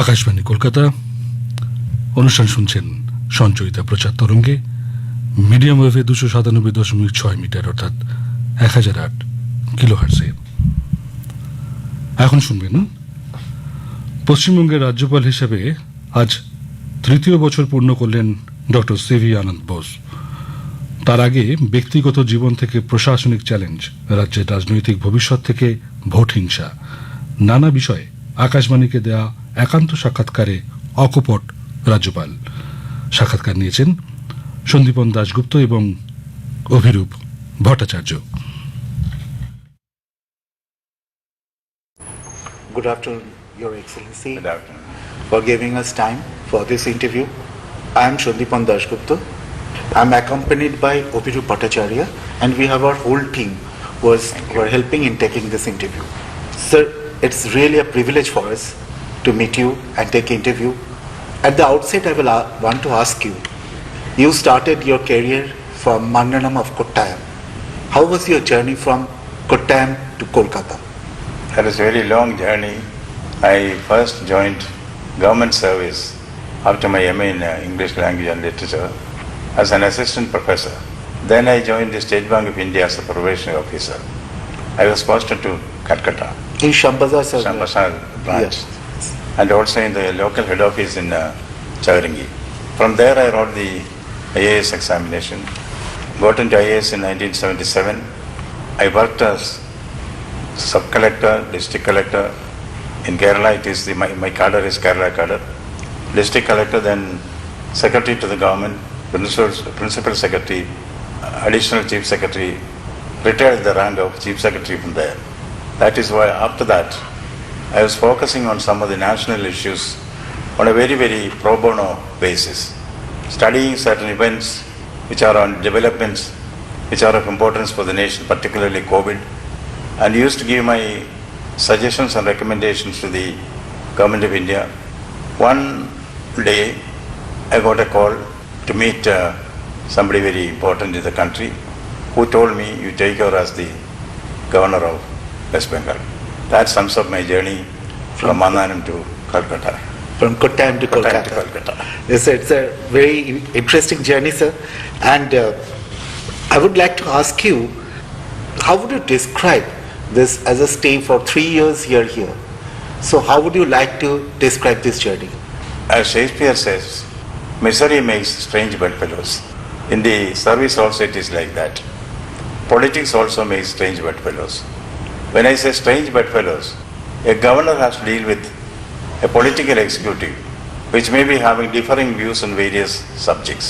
আকাশবাণী কলকাতা অনুষ্ঠান শুনছেন সঞ্চয়িতা প্রচার তরঙ্গে মিডিয়াম ওয়েভে 297.6 মিটার অর্থাৎ 1008 কিলোহার্টজে। এখন শুনবেন পশ্চিমবঙ্গের রাজ্যপাল হিসেবে আজ তৃতীয় বছর পূর্ণ করলেন ডক্টর সিভি আনন্দ বোস। তার আগে ব্যক্তিগত জীবন থেকে প্রশাসনিক চ্যালেঞ্জ, রাজ্যের রাজনৈতিক ভবিষ্যৎ থেকে ভোট হিংসা, নানা বিষয়ে আকাশবাণীকে দেয়া একান্ত সাক্ষাৎকারে অকপট রাজ্যপাল। সাক্ষাৎকার নিয়েছেন সন্দীপন দাশগুপ্ত এবং Abhirup Bhattacharya. Good afternoon, Your Excellency. Good afternoon. For giving us time for this interview. I am Shandipan Dashgupta. I am accompanied by Opiru Bhattacharya, and we have our whole team who are helping in taking this interview. Sir, it's really a privilege for us to meet you and take interview. At the outset, I will want to ask you. You started your career from Mandanam of Kottayam. How was your journey from Kottayam to Kolkata? That was a very long journey. I first joined government service after my MA in English language and literature as an assistant professor. Then I joined the State Bank of India as a probationary officer. I was posted to Calcutta. In Shambhazar, sir. Shambhazar branch. Yes. And also in the local head office in Chavaringi. From there I wrote the IAS examination. Got into IAS in 1977. I worked as sub-collector, district collector. In Kerala it is my cadre is Kerala cadre. District collector, then secretary to the government, principal secretary, additional chief secretary, retired the rank of chief secretary from there. That is why after that I was focusing on some of the national issues on a very, very pro bono basis, studying certain events which are on developments which are of importance for the nation, particularly COVID, and used to give my suggestions and recommendations to the Government of India. One day I got a call to meet somebody very important in the country who told me, you take over as the Governor of West Bengal. That sums up my journey from Mandanam to Kolkata. From Kottayam to Kolkata. Yes, sir, it's a very interesting journey, sir. And I would like to ask you, how would you describe this as a stay for 3 years here? So how would you like to describe this journey? As Shakespeare says, misery makes strange bedfellows. In the service also it is like that. Politics also makes strange bedfellows. When I say strange bedfellows, a governor has to deal with a political executive which may be having differing views on various subjects.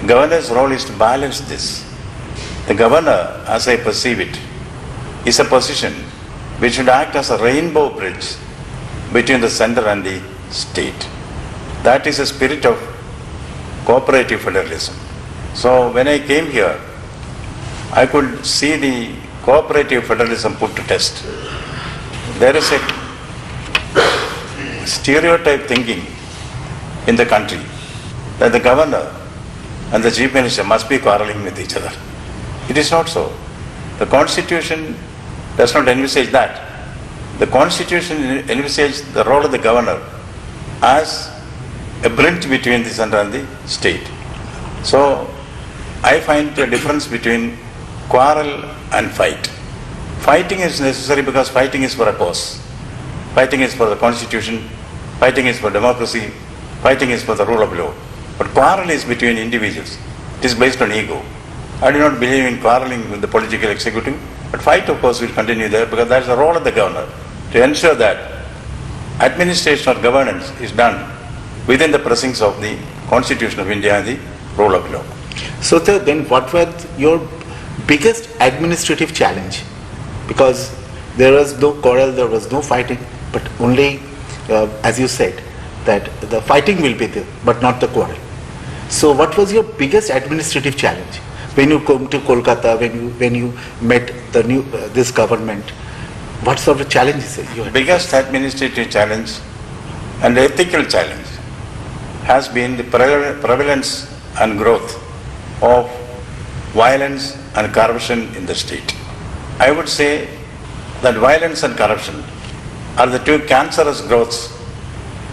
Governor's role is to balance this. The governor, as I perceive it, is a position which should act as a rainbow bridge between the center and the state. That is the spirit of cooperative federalism. So when I came here, I could see the cooperative federalism put to test. There is a stereotype thinking in the country that the governor and the chief minister must be quarreling with each other. It is not so. The constitution does not envisage that. The constitution envisages the role of the governor as a bridge between the center and the state. So I find a difference between quarrel and fight. Fighting is necessary because fighting is for a cause. Fighting is for the constitution. Fighting is for democracy. Fighting is for the rule of law. But quarrel is between individuals. It is based on ego. I do not believe in quarreling with the political executive, but fight of course will continue there because that is the role of the governor to ensure that administration or governance is done within the precincts of the Constitution of India and the rule of law. So sir, then what was your biggest administrative challenge? Because there was no quarrel, there was no fighting, but only, as you said, that the fighting will be there, but not the quarrel. So what was your biggest administrative challenge when you come to Kolkata, when you met the new this government? What sort of challenges you had? Biggest administrative challenge and ethical challenge has been the prevalence and growth of violence and corruption in the state. I would say that violence and corruption are the two cancerous growths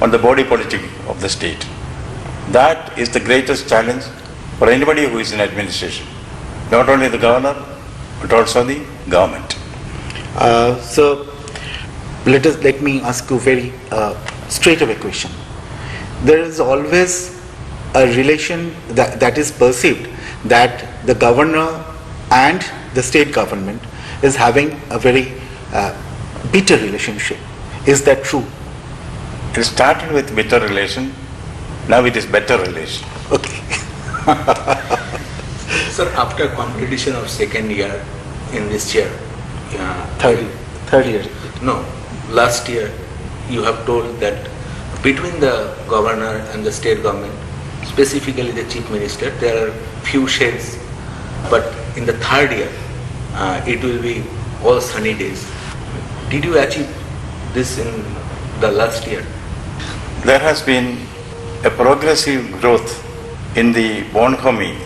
on the body politic of the state. That is the greatest challenge for anybody who is in administration. Not only the governor, but also the government. So let me ask you very straight away question. There is always a relation that is perceived that the governor and the state government is having a very bitter relationship. Is that true? It started with bitter relation, now it is better relation. Okay. Sir, after completion of second year in this chair, Third year. no, last year you have told that between the governor and the state government, specifically the chief minister, there are few shades, but in the third year it will be all sunny days. Did you achieve this in the last year? There has been a progressive growth in the bonhomie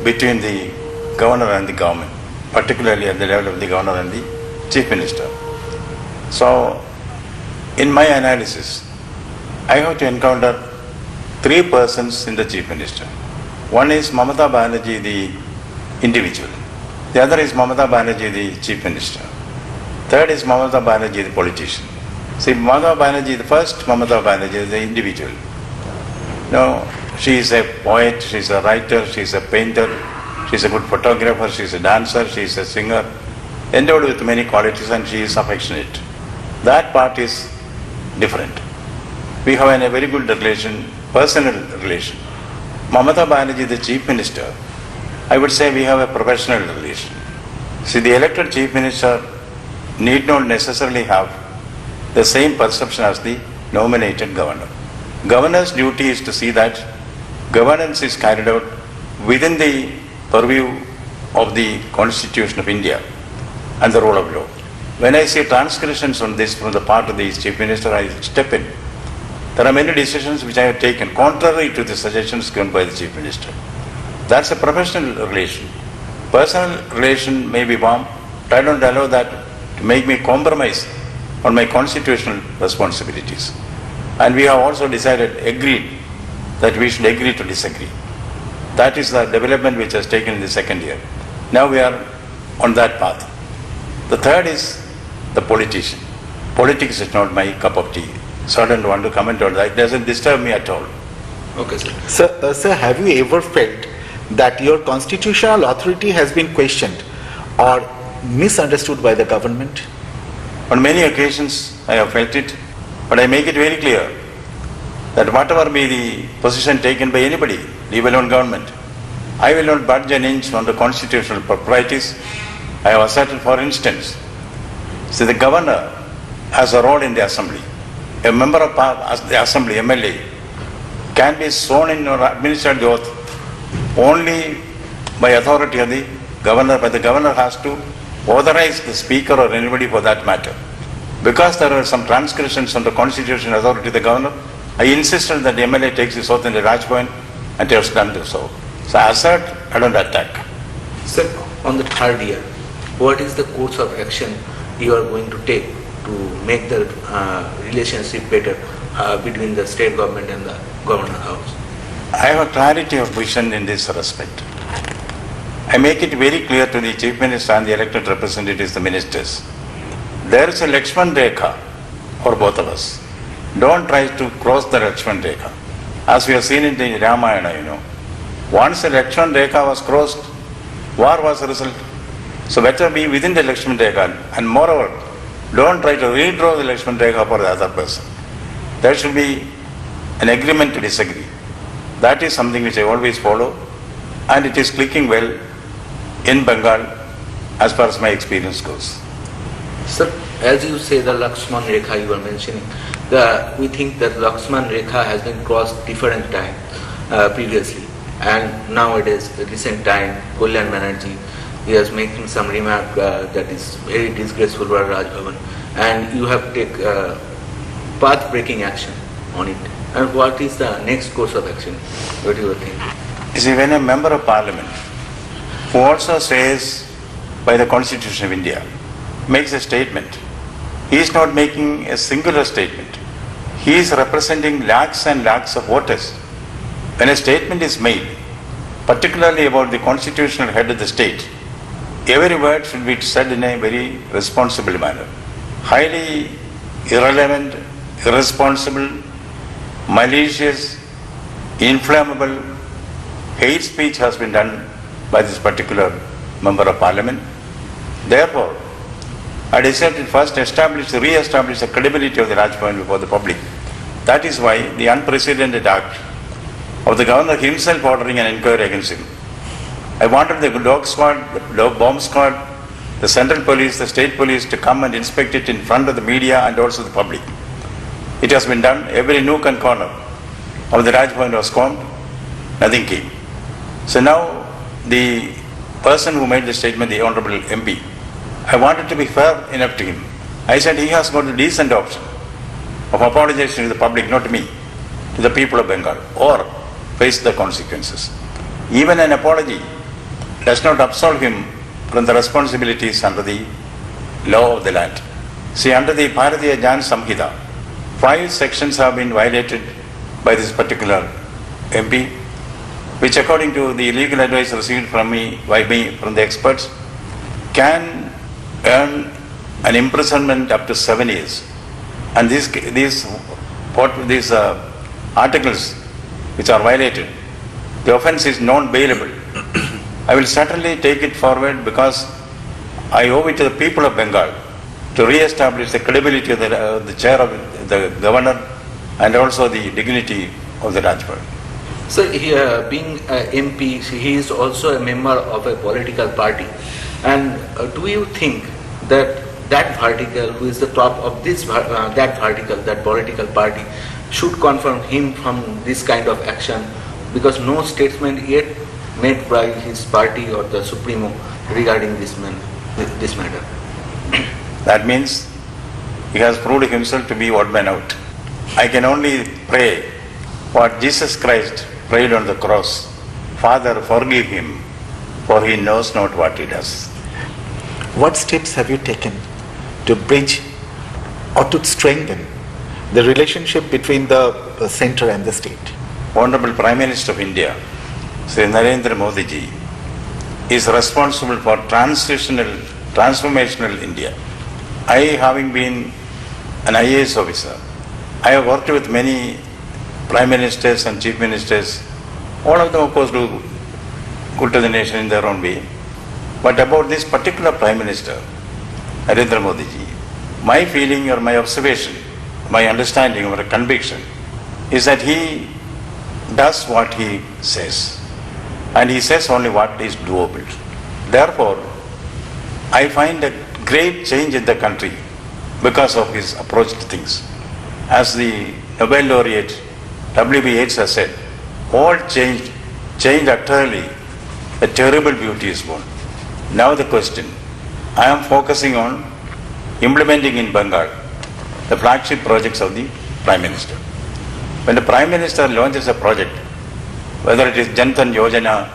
between the governor and the government, particularly at the level of the governor and the chief minister. So, in my analysis, I have to encounter three persons in the chief minister. One is Mamata Banerjee, the individual. The other is Mamata Banerjee, the chief minister. Third is Mamata Banerjee, the politician. See, Mamata Banerjee, the first Mamata Banerjee is the individual. No, she is a poet, she is a writer, she is a painter, she is a good photographer, she is a dancer, she is a singer, endowed with many qualities, and she is affectionate. That part is different. We have a very good relation, personal relation. Mamata Banerjee, the chief minister, I would say we have a professional relation. See, the elected chief minister need not necessarily have the same perception as the nominated governor. Governor's duty is to see that governance is carried out within the purview of the Constitution of India and the rule of law. When I see transgressions on this from the part of the chief minister, I step in. There are many decisions which I have taken contrary to the suggestions given by the chief minister. That's a professional relation. Personal relation may be warm, but I don't allow that to make me compromise on my constitutional responsibilities. And we have also agreed that we should agree to disagree. That is the development which has taken in the second year. Now we are on that path. The third is the politician. Politics is not my cup of tea, so I don't want to comment on that. It doesn't disturb me at all. Okay, sir. Sir, have you ever felt that your constitutional authority has been questioned or misunderstood by the government? On many occasions I have felt it, but I make it very clear that whatever be the position taken by anybody, leave alone government, I will not budge an inch on the constitutional proprieties. I have asserted, for instance, see, the governor has a role in the assembly. A member of the assembly, MLA, can be sworn in or administered the oath only by authority of the governor, but the governor has to authorize the speaker or anybody for that matter. Because there are some transgressions on the constitutional authority of the governor, I insisted that the MLA takes his oath in the Rajbhavan, and he has done so. So I assert, I don't attack. Sir, on the third year, what is the course of action you are going to take to make the relationship better between the state government and the governor house? I have a clarity of vision in this respect. I make it very clear to the chief minister and the elected representatives, the ministers. There is a Lakshman Rekha for both of us. Don't try to cross the Lakshman Rekha. As we have seen in the Ramayana, once the Lakshman Rekha was crossed, war was the result. So better be within the Lakshman Rekha. And moreover, don't try to redraw the Lakshman Rekha for the other person. There should be an agreement to disagree. That is something which I always follow, and it is clicking well in Bengal as far as my experience goes. Sir, as you say the Lakshman Rekha you are mentioning, we think that Lakshman Rekha has been crossed different time previously, and nowadays, recent time, Kalyan Banerjee, he has making some remark that is very disgraceful for Raj Bhavan, and you have take path-breaking action on it. And what is the next course of action? What do you think? You see, when a member of parliament, who also says by the Constitution of India, makes a statement, he is not making a singular statement. he is representing lakhs and lakhs of voters. When a statement is made, particularly about the constitutional head of the state, every word should be said in a very responsible manner. Highly irrelevant, irresponsible, malicious, inflammable hate speech has been done by this particular member of parliament. Therefore, I decided to first re-establish the credibility of the Raj Bhavan before the public. That is why the unprecedented act of the governor himself ordering an inquiry against him. I wanted the dog squad, the bomb squad, the central police, the state police to come and inspect it in front of the media and also the public. It has been done. Every nook and corner of the Raj Bhavan was combed. Nothing came. So now the person who made the statement, the Honorable MP, I wanted to be fair enough to him. I said he has got a decent option of apologizing to the public, not to me, to the people of Bengal, or face the consequences. Even an apology does not absolve him from the responsibilities under the law of the land. See, under the Bharatiya Jnan Samhita, 5 sections have been violated by this particular MP, which according to the legal advice received from me from the experts, can earn an imprisonment up to 7 years. And these articles which are violated, the offence is non-bailable. I will certainly take it forward because I owe it to the people of Bengal to re-establish the credibility of the chair of the governor and also the dignity of the Raj Bhavan. So, being MP, he is also a member of a political party. And do you think that that vertical, who is the top of that vertical, that political party, should confront him from this kind of action? Because no statement yet made by his party or the Supremo regarding this matter. That means he has proved himself to be odd man out. I can only pray what Jesus Christ prayed on the cross. Father, forgive him, for he knows not what he does. What steps have you taken to bridge or to strengthen the relationship between the center and the state? Honorable Prime Minister of India, Sri Narendra Modi ji, is responsible for transformational India. I, having been an IAS officer, I have worked with many prime ministers and chief ministers. All of them, of course, do good to the nation in their own way. But about this particular prime minister, Narendra Modi ji, my feeling or my observation, my understanding or conviction is that he does what he says. And he says only what is doable. Therefore, I find a great change in the country because of his approach to things. As the Nobel laureate W.B. Yeats has said, all changed utterly, a terrible beauty is born. Now the question, I am focusing on implementing in Bengal the flagship projects of the Prime Minister. When the Prime Minister launches a project, whether it is Jan Dhan Yojana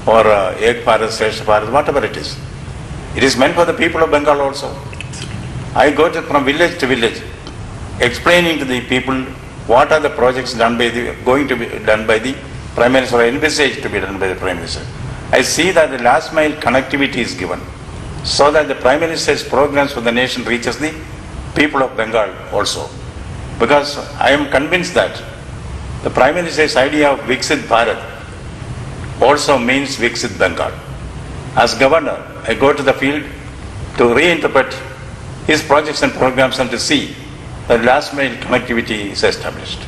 or Ek Bharat, Shreshtha Bharat, whatever it is meant for the people of Bengal also. I go from village to village, explaining to the people what are the projects going to be done by the Prime Minister or envisaged to be done by the Prime Minister. I see that the last mile connectivity is given so that the Prime Minister's programs for the nation reaches the people of Bengal also. Because I am convinced that the Prime Minister's idea of Viksit Bharat also means Viksit Bengal. As governor, I go to the field to reinterpret his projects and programs and to see that last mile connectivity is established.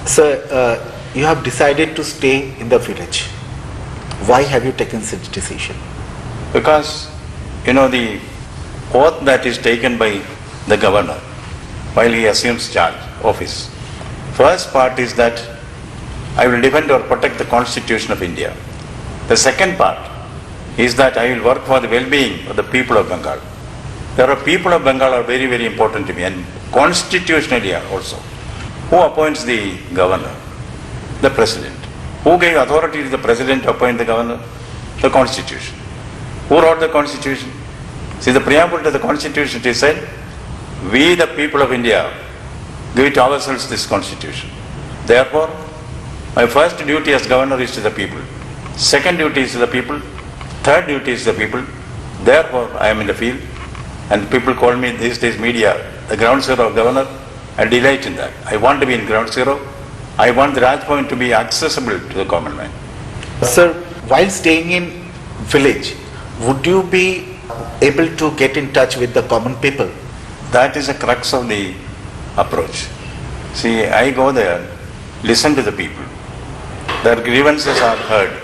So, you have decided to stay in the village. Why have you taken such decision? Because, the oath that is taken by the governor while he assumes office. First part is that I will defend or protect the Constitution of India. The second part is that I will work for the well-being of the people of Bengal. There are people of Bengal are very, very important to me, and constitutionally also. Who appoints the governor? The president. Who gave authority to the president to appoint the governor? The Constitution. Who wrote the Constitution? See, the preamble to the Constitution, it is said, we the people of India give to ourselves this constitution. Therefore, my first duty as governor is to the people. Second duty is to the people. Third duty is to the people. Therefore, I am in the field. And people call me these days media, the ground zero of governor. I delight in that. I want to be in ground zero. I want the Raj Bhavan to be accessible to the common man. Sir, while staying in village, would you be able to get in touch with the common people? That is the crux of the approach. See, I go there, listen to the people. Their grievances are heard,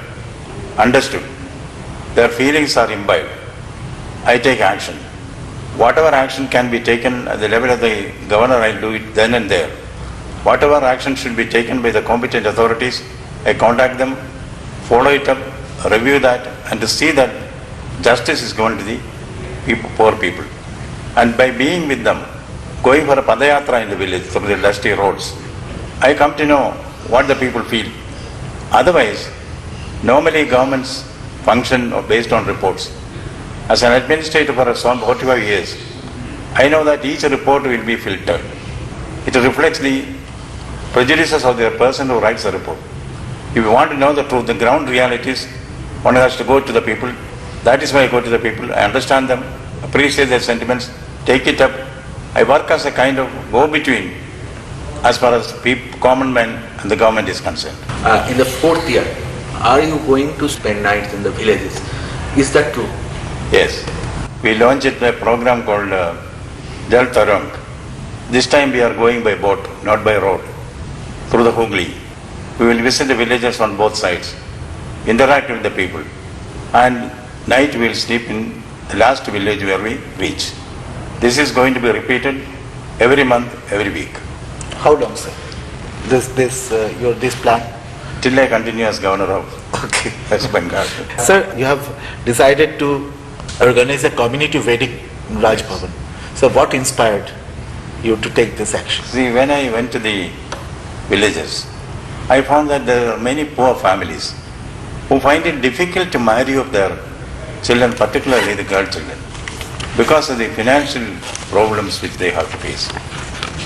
understood. Their feelings are imbibed. I take action. Whatever action can be taken at the level of the governor, I'll do it then and there. Whatever action should be taken by the competent authorities, I contact them, follow it up, review that, and to see that justice is given to the people, poor people. And by being with them, going for a padayatra in the village through the dusty roads, I come to know what the people feel. Otherwise, normally governments function based on reports. As an administrator for 45 years, I know that each report will be filtered. It reflects the prejudices of the person who writes the report. If you want to know the truth, the ground realities, one has to go to the people. That is why I go to the people. I understand them, appreciate their sentiments, take it up. I work as a kind of go-between as far as common man and the government is concerned. In the fourth year, are you going to spend nights in the villages? Is that true? Yes. We launched a program called Jal Tarang. This time we are going by boat, not by road, through the Hooghly. We will visit the villages on both sides, interact with the people, and night we will sleep in the last village where we reach. This is going to be repeated every month, every week. How long, sir? This plan? Till I continue as governor of West Bengal. Sir, you have decided to organize a community wedding in Raj Bhavan. So what inspired you to take this action? See, when I went to the villages, I found that there are many poor families who find it difficult to marry up their children, particularly the girl children, because of the financial problems which they have to face.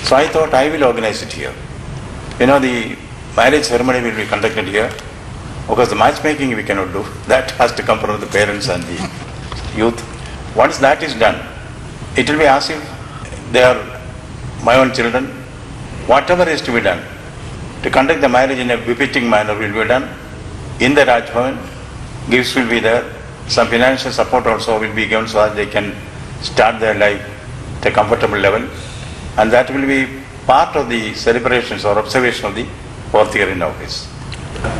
So I thought I will organize it here. You know, the marriage ceremony will be conducted here, because the matchmaking we cannot do. That has to come from the parents and the youth. Once that is done, it will be as if they are my own children. Whatever is to be done to conduct the marriage in a befitting manner will be done in the Raj Bhavan. Gifts will be there. Some financial support also will be given so that they can start their life at a comfortable level. And that will be part of the celebrations or observation of the fourth year in office.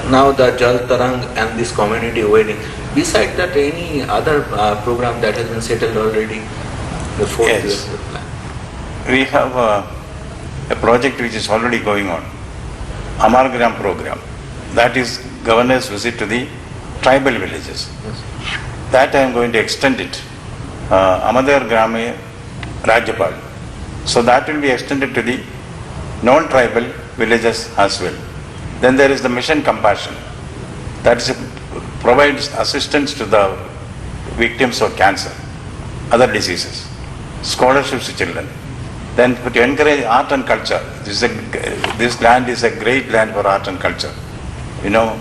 Now the Jal Tarang and this community wedding, beside that any other program that has been settled already? The fourth Yes. year plan. We have a project which is already going on, Amargram program. That is governor's visit to the tribal villages. Yes. That I am going to extend it. Amadar Grame Rajyapal. So that will be extended to the non-tribal villages as well. Then there is the Mission Compassion. That is provides assistance to the victims of cancer, other diseases, scholarships to children. Then to encourage art and culture. This land is a great land for art and culture. You know,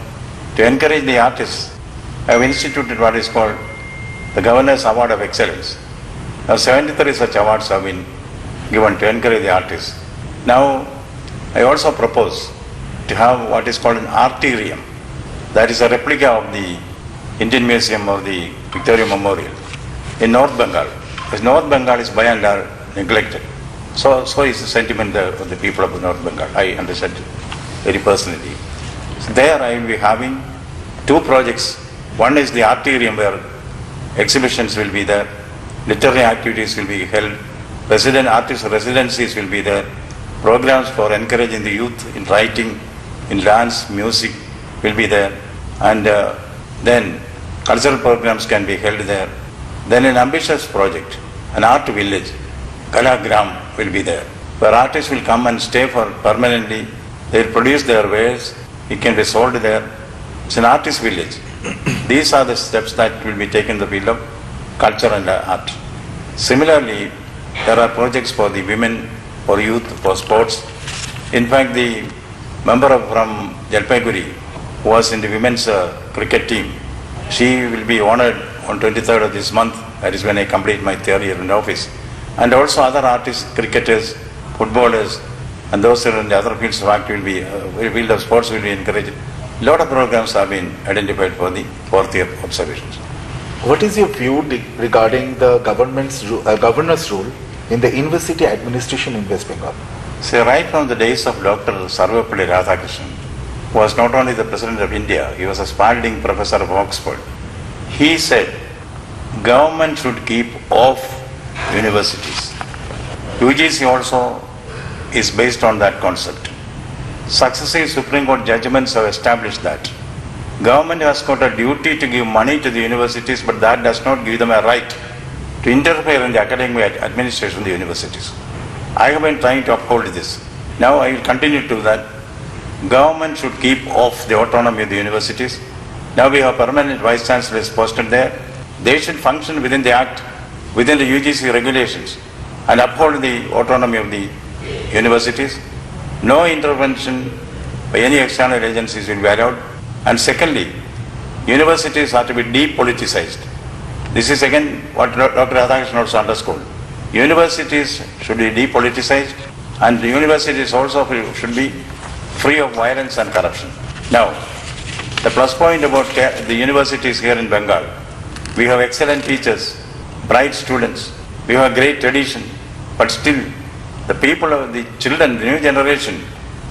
to encourage the artists, I have instituted what is called the Governor's Award of Excellence. Now 73 such awards have been given to encourage the artists. Now I also propose to have what is called an arterium. That is a replica of the Indian Museum of the Victoria Memorial in North Bengal. Because North Bengal is by and large neglected. So is the sentiment of the people of North Bengal. I understand it very personally. So there I will be having two projects. One is the arterium where exhibitions will be there, literary activities will be held, artist residencies will be there, programs for encouraging the youth in writing, in dance, music will be there, and then cultural programs can be held there. Then an ambitious project, an art village, Kalagram will be there, where artists will come and stay for permanently. They will produce their wares, it can be sold there. It's an artist village. These are the steps that will be taken in the field of culture and art. Similarly, there are projects for the women, for youth, for sports, In fact, the member from Jalpaiguri who was in the women's cricket team, she will be honored on 23rd of this month. That is when I complete my third year in office. And also other artists, cricketers, footballers, and those who are in the other fields of activity field of sports will be encouraged. A lot of programs have been identified for the fourth year observations. What is your view regarding the governor's role in the university administration in West Bengal? So right from the days of Dr. Sarvapalli Radhakrishnan, who was not only the president of India, he was a Spalding professor of Oxford. He said, government should keep off universities. UGC also is based on that concept. Successive Supreme Court judgments have established that. Government has got a duty to give money to the universities, but that does not give them a right to interfere in the academic administration of the universities. I have been trying to uphold this. Now I will continue to do that. Government should keep off the autonomy of the universities. Now we have permanent vice chancellors posted there. They should function within the act, within the UGC regulations, and uphold the autonomy of the universities. No intervention by any external agencies will be allowed. And secondly, universities have to be depoliticized. This is again what Dr. Radhakrishnan also underscored. Universities should be depoliticized, and the universities also should be free of violence and corruption. Now, the plus point about the universities here in Bengal, we have excellent teachers, bright students, we have a great tradition, but still the people of the children, the new generation,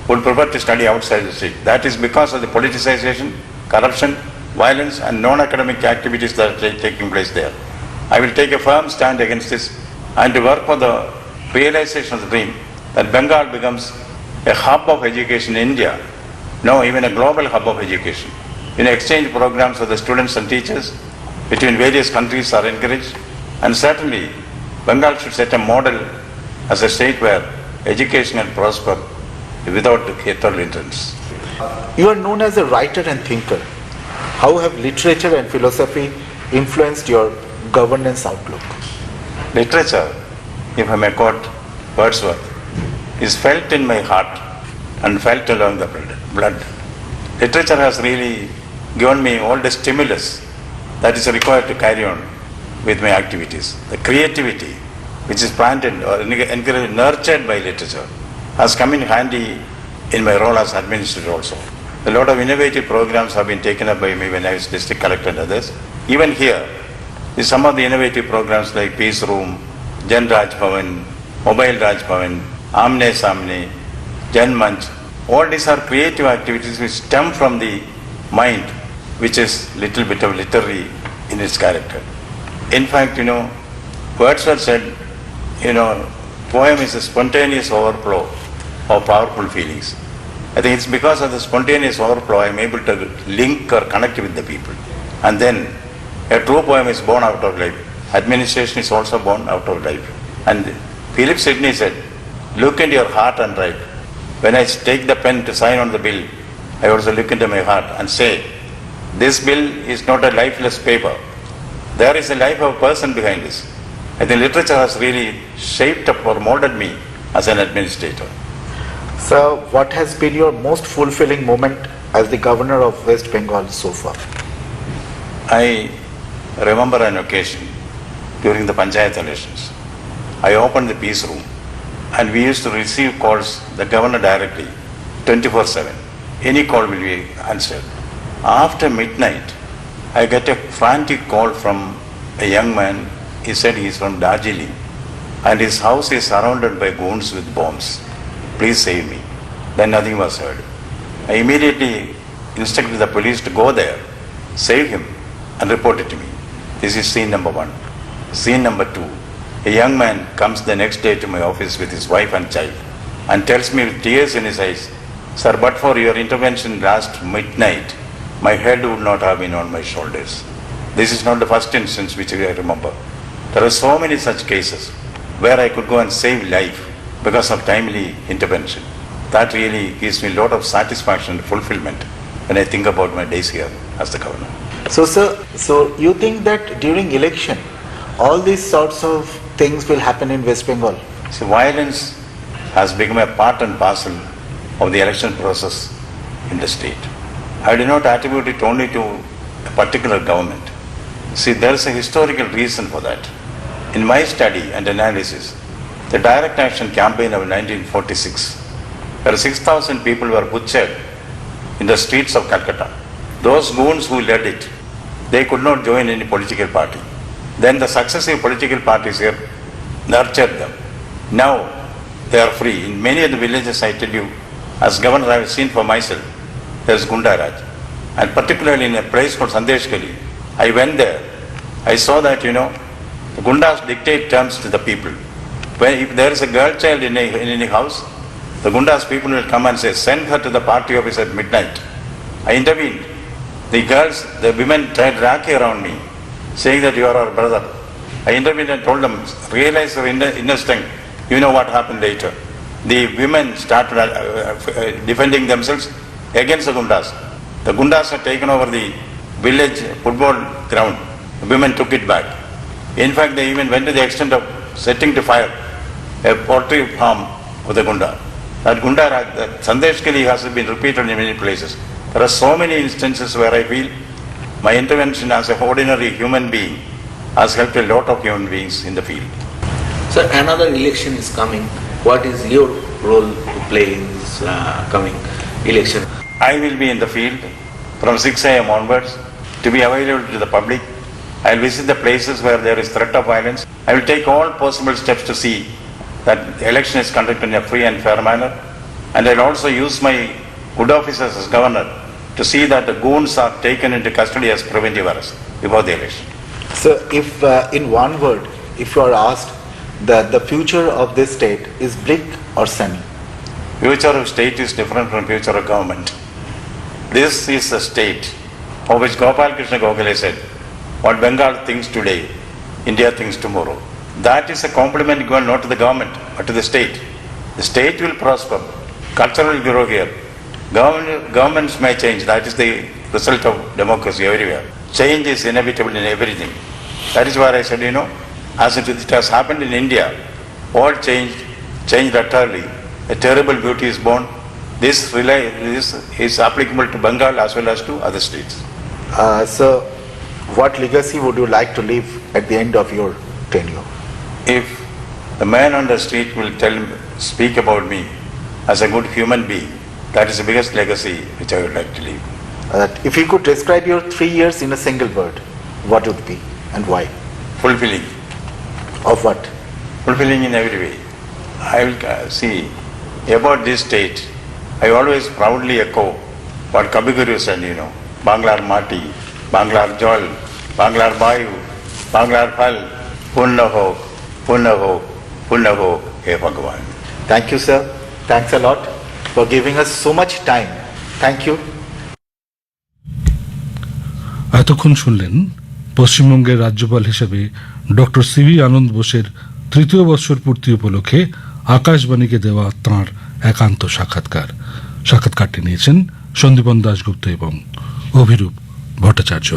would prefer to study outside the state. That is because of the politicization, corruption, violence, and non-academic activities that are taking place there. I will take a firm stand against this and to work for the realization of the dream that Bengal becomes a hub of education in India, no, even a global hub of education. Exchange programs for the students and teachers between various countries are encouraged, and certainly Bengal should set a model as a state where education can prosper without hateful entrance. You are known as a writer and thinker. How have literature and philosophy influenced your governance outlook? Literature, if I may quote Wordsworth, is felt in my heart and felt along the blood. Literature has really given me all the stimulus that is required to carry on with my activities. The creativity which is planted or encouraged, nurtured by literature, has come in handy in my role as administrator also. A lot of innovative programs have been taken up by me when I was district collector and others. Even here, some of the innovative programs like Peace Room, Jan Raj Bhavan, Mobile Raj Bhavan, Amne Samne, Jan Manch, all these are creative activities which stem from the mind, which is little bit of literary in its character. In fact, Wordsworth said, poem is a spontaneous overflow of powerful feelings. I think it's because of the spontaneous overflow I am able to link or connect with the people. And then a true poem is born out of life. Administration is also born out of life. And Philip Sidney said, look into your heart and write. When I take the pen to sign on the bill, I also look into my heart and say, this bill is not a lifeless paper. There is a life of a person behind this. I think literature has really shaped up or molded me as an administrator. So, what has been your most fulfilling moment as the governor of West Bengal so far? I remember an occasion during the Panchayat elections. I opened the Peace Room and we used to receive calls, the governor directly, 24/7. Any call will be answered. After midnight, I get a frantic call from a young man. He said he is from Darjeeling and his house is surrounded by goons with bombs. Please save me. Then nothing was heard. I immediately instructed the police to go there, save him, and report it to me. This is scene number one. Scene number two. A young man comes the next day to my office with his wife and child and tells me with tears in his eyes, sir, but for your intervention last midnight, my head would not have been on my shoulders. This is not the first instance which I remember. There are so many such cases where I could go and save life because of timely intervention. That really gives me a lot of satisfaction and fulfillment when I think about my days here as the governor. So, sir, you think that during election, all these sorts of things will happen in West Bengal? So violence has become a part and parcel of the election process in the state. I do not attribute it only to a particular government. See, there is a historical reason for that. In my study and analysis, the direct action campaign of 1946, where 6,000 people were butchered in the streets of Calcutta, those goons who led it, they could not join any political party. Then the successive political parties here nurtured them. Now they are free. In many of the villages, I tell you, as governor, I have seen for myself, there is Gunda Raj. And particularly in a place called Sandeshkali, I went there. I saw that, the Gundas dictate terms to the people. If there is a girl child in any house, the Gundas people will come and say, send her to the party office at midnight. I intervened. The women tried raki around me, saying that you are our brother. I intervened and told them, realize your inner strength. You know what happened later. The women started defending themselves against the Gundas. The Gundas had taken over the village football ground. The women took it back. In fact, they even went to the extent of setting to fire a poultry farm of the Gunda. That Gunda, that Sandeshkali has been repeated in many places. There are so many instances where I feel my intervention as an ordinary human being has helped a lot of human beings in the field. Sir, another election is coming. What is your role to play in this coming election? I will be in the field from 6 a.m. onwards to be available to the public. I will visit the places where there is threat of violence. I will take all possible steps to see that the election is conducted in a free and fair manner. And I will also use my good offices as governor to see that the goons are taken into custody as preventive arrest before the election. So if in one word, if you are asked that the future of this state is bleak or sunny? Future of state is different from future of government. This is a state of which Gopal Krishna Gokhale said, what Bengal thinks today, India thinks tomorrow. That is a compliment given not to the government, but to the state. The state will prosper. Culture will grow here. Governments may change. That is the result of democracy everywhere. Change is inevitable in everything. That is why I said, as it has happened in India, all changed utterly. A terrible beauty is born. This is applicable to Bengal as well as to other states. So, what legacy would you like to leave at the end of your tenure? If the man on the street will speak about me as a good human being, that is the biggest legacy which I would like to leave. If you could describe your 3 years in a single word, what would it be and why? Fulfilling. Of what? Fulfilling in every way. I will see about this state. I always proudly echo what Kabiguru said, Banglar Mati, Banglar Jol, Banglar Bayu, Banglar Phal, Punna ho, Punna ho, Punna ho, He Bhagwan. Thank you, sir. Thanks a lot for giving us so much time. Thank you. এতক্ষণ শুনলেন পশ্চিমবঙ্গের রাজ্যপাল হিসেবে doctor CV আনন্দ বোসের ৩য় বর্ষর পূর্তি উপলক্ষে আকাশবাণীকে দেওয়া তাঁর একান্ত সাক্ষাৎকারটি নিয়েছেন সন্দীপন দাশগুপ্ত এবং অভিরূপ ভট্টাচার্য।